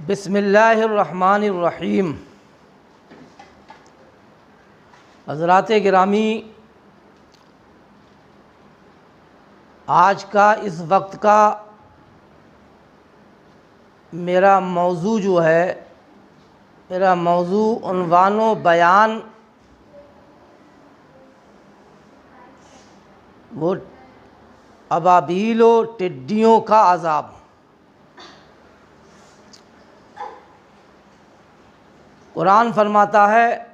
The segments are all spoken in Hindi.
बिस्मिल्लाहिर्रहमानिर्रहीम। हज़रात गिरामी, आज का इस वक्त का मेरा मौजू जो है, मेरा मौजू उन्वानो बयान वो अबाबील व टिड्डियों का अज़ाब। कुरान फरमाता है,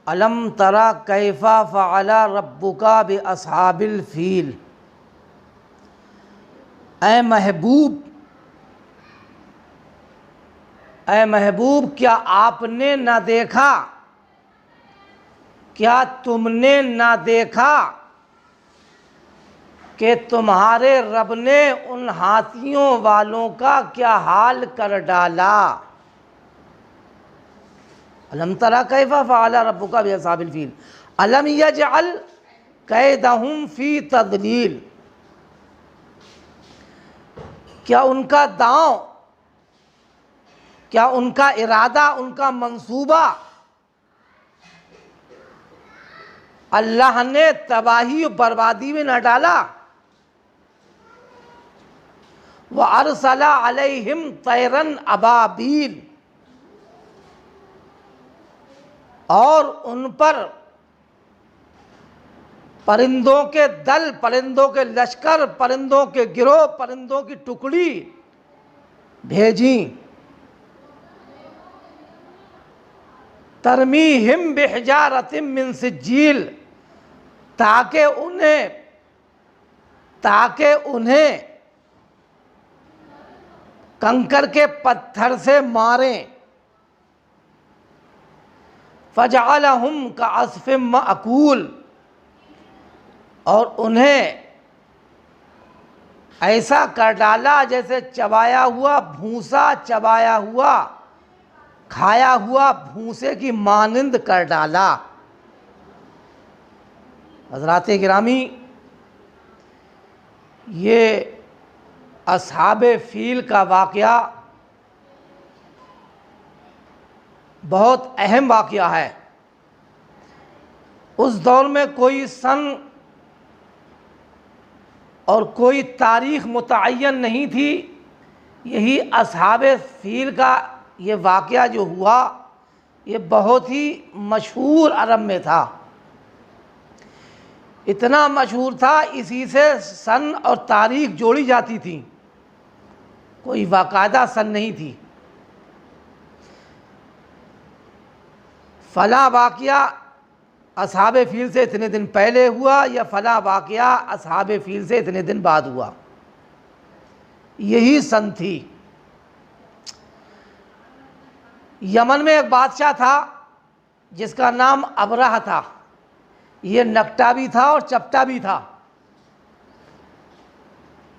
अलम तरा कैफ़ा फ़अला रब्बुका बि अस्हाबिल फ़ील। ऐ महबूब, क्या आपने न देखा, क्या तुमने न देखा कि तुम्हारे रब ने उन हाथियों वालों का क्या हाल कर डाला। अलम तरा कैफ़ा फ़अला रब्बुका बि अस्हाबिल फ़ील अलम यजअल कैदहुम फ़ी तज़लील। क्या उनका दांव, क्या उनका इरादा, उनका मंसूबा अल्लाह ने तबाही और बर्बादी में न डाला। व अरसला अलैहिम तैरन अबाबील, और उन पर परिंदों के दल, परिंदों के लश्कर, परिंदों के गिरोह, परिंदों की टुकड़ी भेजी। तरमीहिम बिहिजारतिम मिन सिज्जील, ताकि उन्हें कंकर के पत्थर से मारें। फजअलहुम कअस्फिम मअकूल, और उन्हें ऐसा कर डाला जैसे चबाया हुआ भूसा, चबाया हुआ खाया हुआ भूसे की मानिंद कर डाला। हज़रात गिरामी, ये अस्हाबे फ़ील का वाक़या बहुत अहम वाक़या है। उस दौर में कोई सन और कोई तारीख़ मुतअय्यन नहीं थी। यही अस्हाबे फ़ील का ये वाक़या जो हुआ, ये बहुत ही मशहूर अरब में था। इतना मशहूर था, इसी से सन और तारीख़ जोड़ी जाती थी, कोई बाकायदा सन नहीं थी। फ़ला वाक़या अस्हाबे फ़ील से इतने दिन पहले हुआ, या फ़ला वाक़या अस्हाबे फ़ील से इतने दिन बाद हुआ, यही सन थी। यमन में एक बादशाह था जिसका नाम अबरहा था। ये नकटा भी था और चपटा भी था,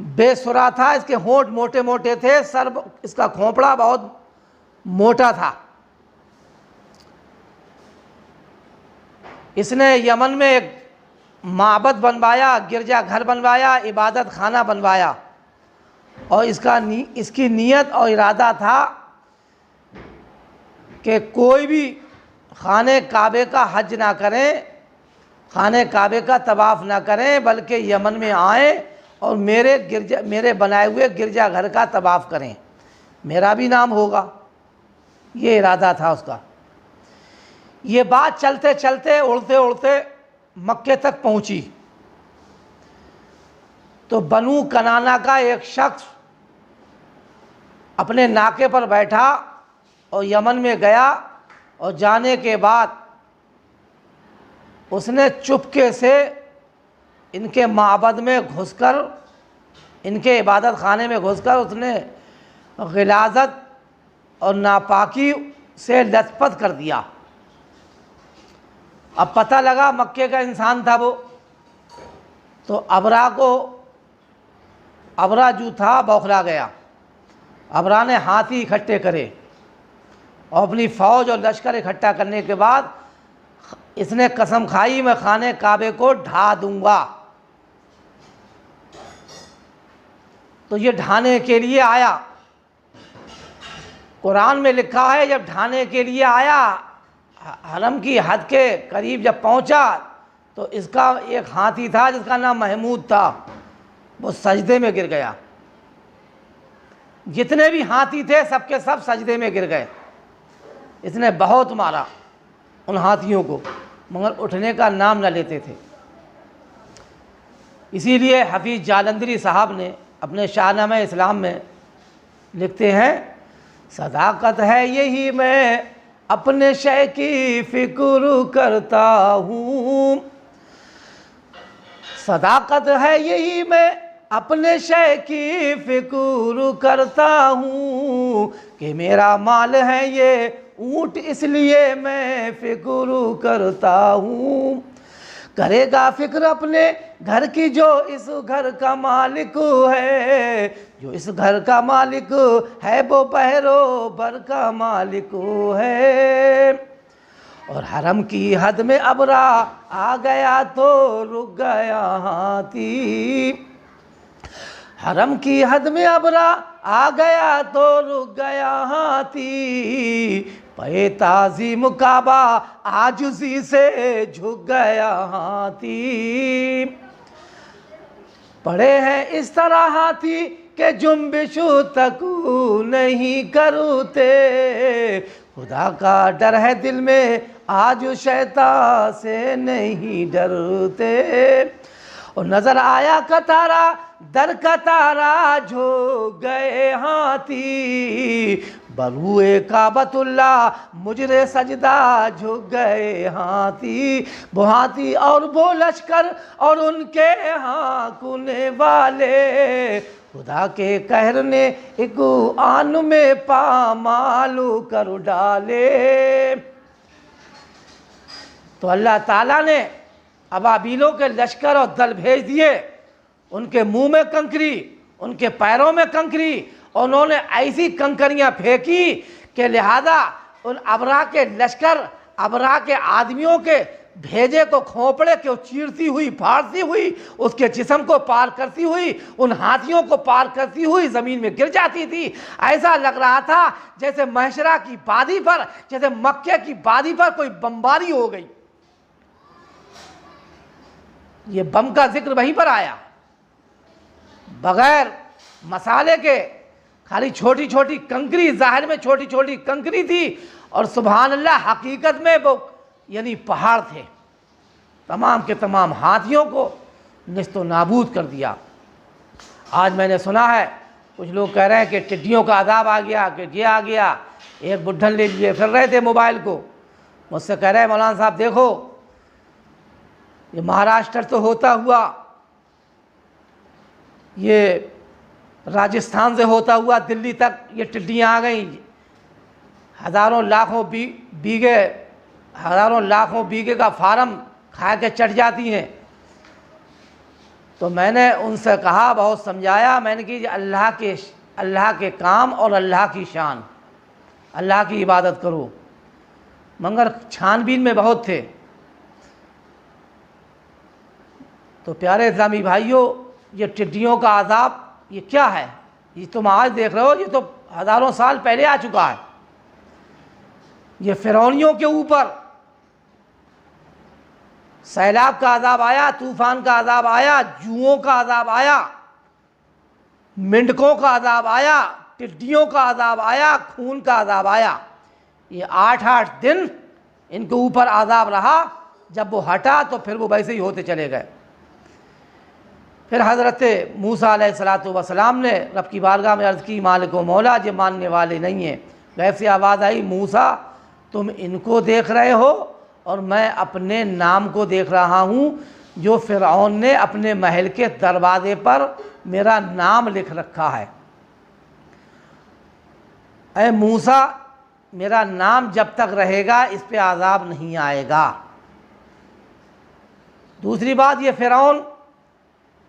बेसुरा था, इसके होंठ मोटे मोटे थे, सर इसका खोपड़ा बहुत मोटा था। इसने यमन में एक माबद बनवाया, गिरजा घर बनवाया, इबादत खाना बनवाया, और इसकी नीयत और इरादा था कि कोई भी खाने काबे का हज ना करें, खाने काबे का तवाफ़ ना करें, बल्कि यमन में आए और मेरे बनाए हुए गिरजा घर का तवाफ़ करें, मेरा भी नाम होगा। ये इरादा था उसका। ये बात चलते चलते, उड़ते उड़ते मक्के तक पहुंची, तो बनु कनाना का एक शख्स अपने नाके पर बैठा और यमन में गया, और जाने के बाद उसने चुपके से इनके माबद में घुसकर, इनके इबादत खाने में घुसकर उसने गिलाज़त और नापाकी से लथपथ कर दिया। अब पता लगा मक्के का इंसान था वो, तो अबरा जो था बौखला गया। अबरा ने हाथी इकट्ठे करे और अपनी फ़ौज और लश्कर इकट्ठा करने के बाद इसने कसम खाई, मैं खाने काबे को ढा दूंगा। तो ये ढाने के लिए आया। कुरान में लिखा है जब ढाने के लिए आया, हरम की हद के करीब जब पहुंचा तो इसका एक हाथी था जिसका नाम महमूद था, वो सजदे में गिर गया। जितने भी हाथी थे सबके सब सजदे में गिर गए। इसने बहुत मारा उन हाथियों को, मगर उठने का नाम न लेते थे। इसीलिए हफीज़ जालंधरी साहब ने अपने शाहनामे इस्लाम में लिखते हैं, सदाकत है यही मैं अपने शय की फिक्र करता हूँ, सदाकत है यही मैं अपने शय की फिक्र करता हूँ, कि मेरा माल है ये ऊँट इसलिए मैं फिक्र करता हूँ। करेगा फिक्र अपने घर की जो इस घर का मालिक है, जो इस घर का मालिक है वो पहरो भर का मालिक है। और हरम की हद में अबरा आ गया तो रुक गया हाथी, हरम की हद में अबरा आ गया तो रुक गया हाथी, पे ताज़ीम काबा आजुज़ी से झुक गया हाथी। पड़े हैं इस तरह हाथी के जुम्बिशु तक नहीं करते, खुदा का डर है दिल में आज शैतान से नहीं डरते। और नजर आया कतारा दर कतारा झुक गए हाथी, बरुए काबतुल्ला मुजरे सजदा झुक गए हाथी। वो हाथी और वो लश्कर और उनके हाँकने वाले, खुदा के कहर ने एक आन में पामालू कर डाले। तो अल्लाह ताला ने अबाबीलों के लश्कर और दल भेज दिए, उनके मुंह में कंकरी, उनके पैरों में कंकरी, और उन्होंने ऐसी कंकरियां फेंकी कि लिहाजा उन अबरा के लश्कर, अबरा के आदमियों के भेजे को खोपड़े को चीरती हुई, फाड़ती हुई, उसके जिस्म को पार करती हुई, उन हाथियों को पार करती हुई ज़मीन में गिर जाती थी। ऐसा लग रहा था जैसे महशरा की वादी पर, जैसे मक्के की वादी पर कोई बमबारी हो गई। ये बम का जिक्र वहीं पर आया, बगैर मसाले के, खाली छोटी छोटी कंकरी, जाहिर में छोटी छोटी कंकरी थी, और सुभान अल्लाह हकीकत में वो यानी पहाड़ थे। तमाम के तमाम हाथियों को निस्तो नाबूद कर दिया। आज मैंने सुना है कुछ लोग कह रहे हैं कि टिड्डियों का अदाब आ गया, कि ये आ गया। एक बुढ़न ले लिए फिर रहे थे मोबाइल को, मुझसे कह रहे हैं मौलाना साहब देखो ये महाराष्ट्र तो होता हुआ, ये राजस्थान से होता हुआ दिल्ली तक ये टिड्डियाँ आ गई, हज़ारों लाखों बीघे, हज़ारों लाखों बीघे का फार्म खा के चढ़ जाती हैं। तो मैंने उनसे कहा, बहुत समझाया मैंने कि अल्लाह के काम और अल्लाह की शान, अल्लाह की इबादत करो। मगर छानबीन में बहुत थे। तो प्यारे इस्लामी भाइयों, ये टिड्डियों का अज़ाब ये क्या है? ये तुम आज देख रहे हो, ये तो हज़ारों साल पहले आ चुका है। ये फ़िरौनियों के ऊपर सैलाब का अज़ाब आया, तूफ़ान का अज़ाब आया, जुओं का अज़ाब आया, मेंढकों का अज़ाब आया, टिड्डियों का अज़ाब आया, खून का अज़ाब आया। ये 8-8 दिन इनके ऊपर अज़ाब रहा। जब वो हटा तो फिर वो वैसे ही होते चले गए। फिर हज़रत मूसा अलैहिस्सलातु वस्सलाम ने रब की बारगाह में अर्ज़ की, मालिक व मौला ये मानने वाले नहीं हैं। गैब से आवाज़ आई, मूसा तुम इनको देख रहे हो और मैं अपने नाम को देख रहा हूँ, जो फ़िरऔन ने अपने महल के दरवाज़े पर मेरा नाम लिख रखा है। ऐ मूसा, मेरा नाम जब तक रहेगा इस पे आज़ाब नहीं आएगा। दूसरी बात, ये फ़िरऔन,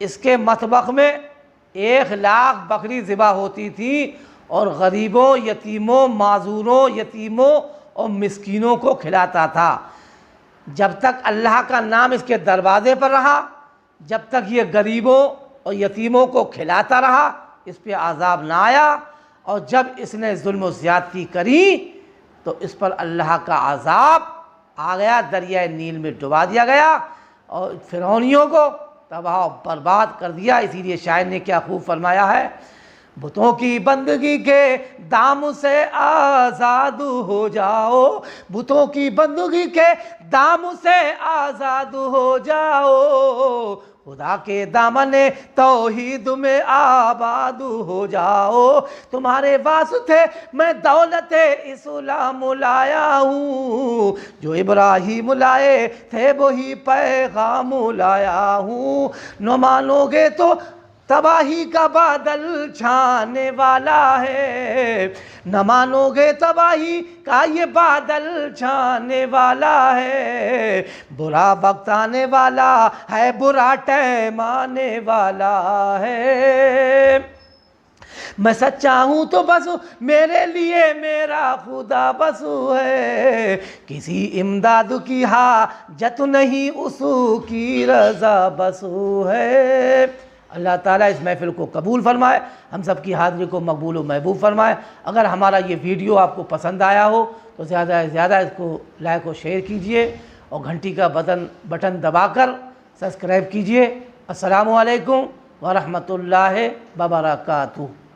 इसके मतबख में 1 लाख बकरी ज़िबा होती थी और गरीबों, यतीमों, माजूरों, यतीमों और मिस्कीनों को खिलाता था। जब तक अल्लाह का नाम इसके दरवाज़े पर रहा, जब तक ये गरीबों और यतीमों को खिलाता रहा, इस पे आज़ाब ना आया। और जब इसने जुल्म व ज़्यादती करी तो इस पर अल्लाह का अज़ाब आ गया, दरिया नील में डुबा दिया गया और फिरौनियों को तबाह बर्बाद कर दिया। इसीलिए शायर ने क्या खूब फरमाया है, बुतों की बंदगी के दाम से आज़ाद हो जाओ, बुतों की बंदगी के दाम से आज़ाद हो जाओ, खुदा के दामने तौहीद में आबाद हो जाओ, तुम्हारे वास्ते मैं दौलत इस्लाम लाया हूँ, जो इब्राहिम लाए थे वही पैगाम लाया हूँ, न मानोगे तो तबाही का बादल छाने वाला है, न मानोगे तबाही का ये बादल छाने वाला है, बुरा वक्त आने वाला है, बुरा टाइम आने वाला है। मैं सच्चा हूँ तो बस मेरे लिए मेरा खुदा बस है, किसी इमदाद की हाजत नहीं उसकी रज़ा बस है। अल्लाह ताला इस महफ़िल को कबूल फ़रमाए, हम सब की हाज़िरी को मकबूल व महबूब फ़रमाए। अगर हमारा ये वीडियो आपको पसंद आया हो तो ज़्यादा से ज़्यादा इसको लाइक और शेयर कीजिए और घंटी का बटन दबाकर सब्सक्राइब कीजिए। अस्सलामु अलैकुम व रहमतुल्लाहि व बरकातुहू।